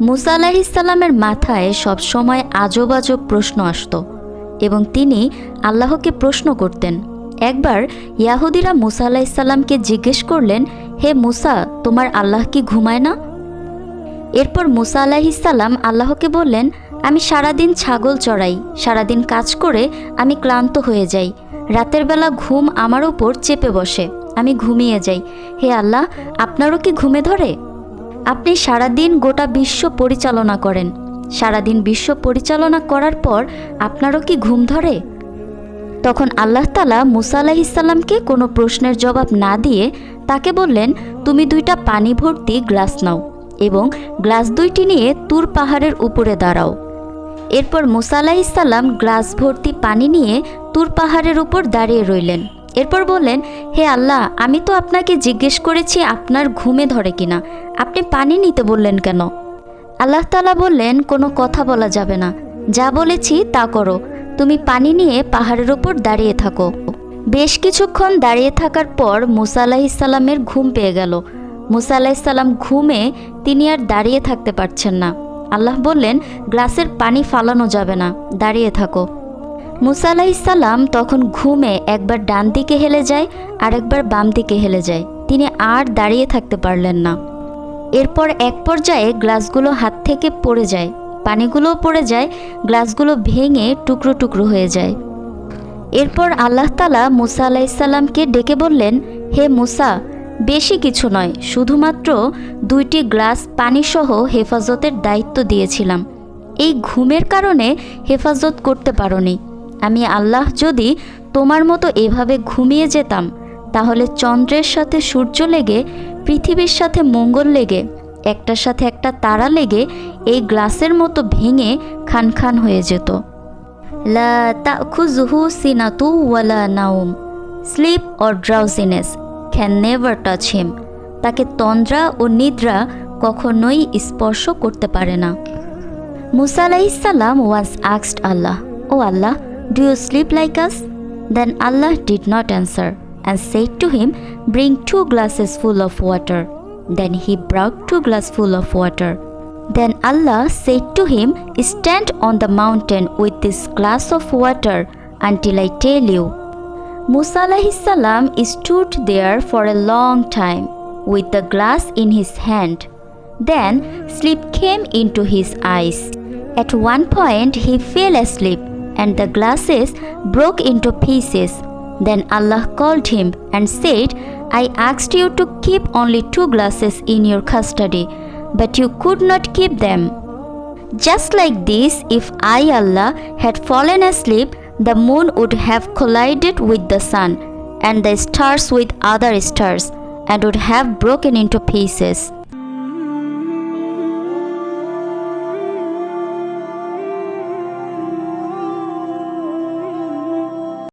মুসা আলাইহিসসালামের মাথায় সবসময় আজব আজব প্রশ্ন আসত এবং তিনি আল্লাহকে প্রশ্ন করতেন। একবার ইয়াহুদিরা মুসা আলাইহিসসালামকে জিজ্ঞেস করলেন, হে মুসা, তোমার আল্লাহ কি ঘুমায় না? এরপর মুসা আলাইহিসসালাম আল্লাহকে বললেন, আমি সারাদিন ছাগল চড়াই, সারাদিন কাজ করে আমি ক্লান্ত হয়ে যাই, রাতের বেলা ঘুম আমার ওপর চেপে বসে, আমি ঘুমিয়ে যাই। হে আল্লাহ, আপনারও কি ঘুমে ধরে? আপনি সারাদিন গোটা বিশ্ব পরিচালনা করেন, সারাদিন বিশ্ব পরিচালনা করার পর আপনারও কি ঘুম ধরে? তখন আল্লাহ তাআলা মুসা আলাইহিসসালামকে কোনো প্রশ্নের জবাব না দিয়ে তাকে বললেন, তুমি 2টা পানি ভর্তি গ্লাস নাও এবং গ্লাস 2টি নিয়ে তুর পাহাড়ের উপরে দাঁড়াও। এরপর মুসা আলাইহিসসালাম গ্লাস ভর্তি পানি নিয়ে তুর পাহাড়ের উপর দাঁড়িয়ে রইলেন। এরপর বললেন, হে আল্লাহ, আমি তো আপনাকে জিজ্ঞেস করেছি আপনার ঘুমে ধরে কিনা, আপনি পানি নিতে বললেন কেন? আল্লাহ তাআলা বললেন, কোনো কথা বলা যাবে না, যা বলেছি তা করো, তুমি পানি নিয়ে পাহাড়ের উপর দাঁড়িয়ে থাকো। বেশ কিছুক্ষণ দাঁড়িয়ে থাকার পর মুসা আলাইহিসসালামের ঘুম পেয়ে গেল। মুসা আলাইহিসসালাম ঘুমে তিনি আর দাঁড়িয়ে থাকতে পারছেন না। আল্লাহ বললেন, গ্লাসের পানি ফালানো যাবে না, দাঁড়িয়ে থাকো। মুসা আলাইহিসসালাম তখন ঘুমে একবার ডান দিকে হেলে যায় আর একবার বাম দিকে হেলে যায়, তিনি আর দাঁড়িয়ে থাকতে পারলেন না। এরপর এক পর্যায়ে গ্লাসগুলো হাত থেকে পড়ে যায়, পানিগুলোও পড়ে যায়, গ্লাসগুলো ভেঙে টুকরো টুকরো হয়ে যায়। এরপর আল্লাহ তাআলা মুসা আলাইহিসসালামকে ডেকে বললেন, হে মুসা, বেশি কিছু নয়, শুধুমাত্র 2টি গ্লাস পানিসহ হেফাজতের দায়িত্ব দিয়েছিলাম, এই ঘুমের কারণে হেফাজত করতে পারোনি। আমি আল্লাহ যদি তোমার মতো এভাবে ঘুমিয়ে যেতাম, তাহলে চন্দ্রের সাথে সূর্য লেগে, পৃথিবীর সাথে মঙ্গল লেগে, একটার সাথে একটা তারা লেগে এই গ্লাসের মতো ভেঙে খান খান হয়ে যেত। লা তাখুযুহু সিনাতু ওয়ালা নাওম, sleep or drowsiness can never touch him, তাকে তন্দ্রা ও নিদ্রা কখনোই স্পর্শ করতে পারে না। মুসা আলাইহিসসালাম once asked Allah, "O Allah, do you sleep like us?" Then Allah did not answer and said to him, "Bring 2 glasses full of water." Then he brought 2 glasses full of water. Then Allah said to him, "Stand on the mountain with this glass of water until I tell you." Musa alayhisalam stood there for a long time with the glass in his hand. Then sleep came into his eyes. At one point he fell asleep and the glasses broke into pieces. Then Allah called him and said, "I asked you to keep only 2 glasses in your custody, but you could not keep them." Just like this, if I, Allah, had fallen asleep, the moon would have collided with the sun and the stars with other stars and would have broken into pieces.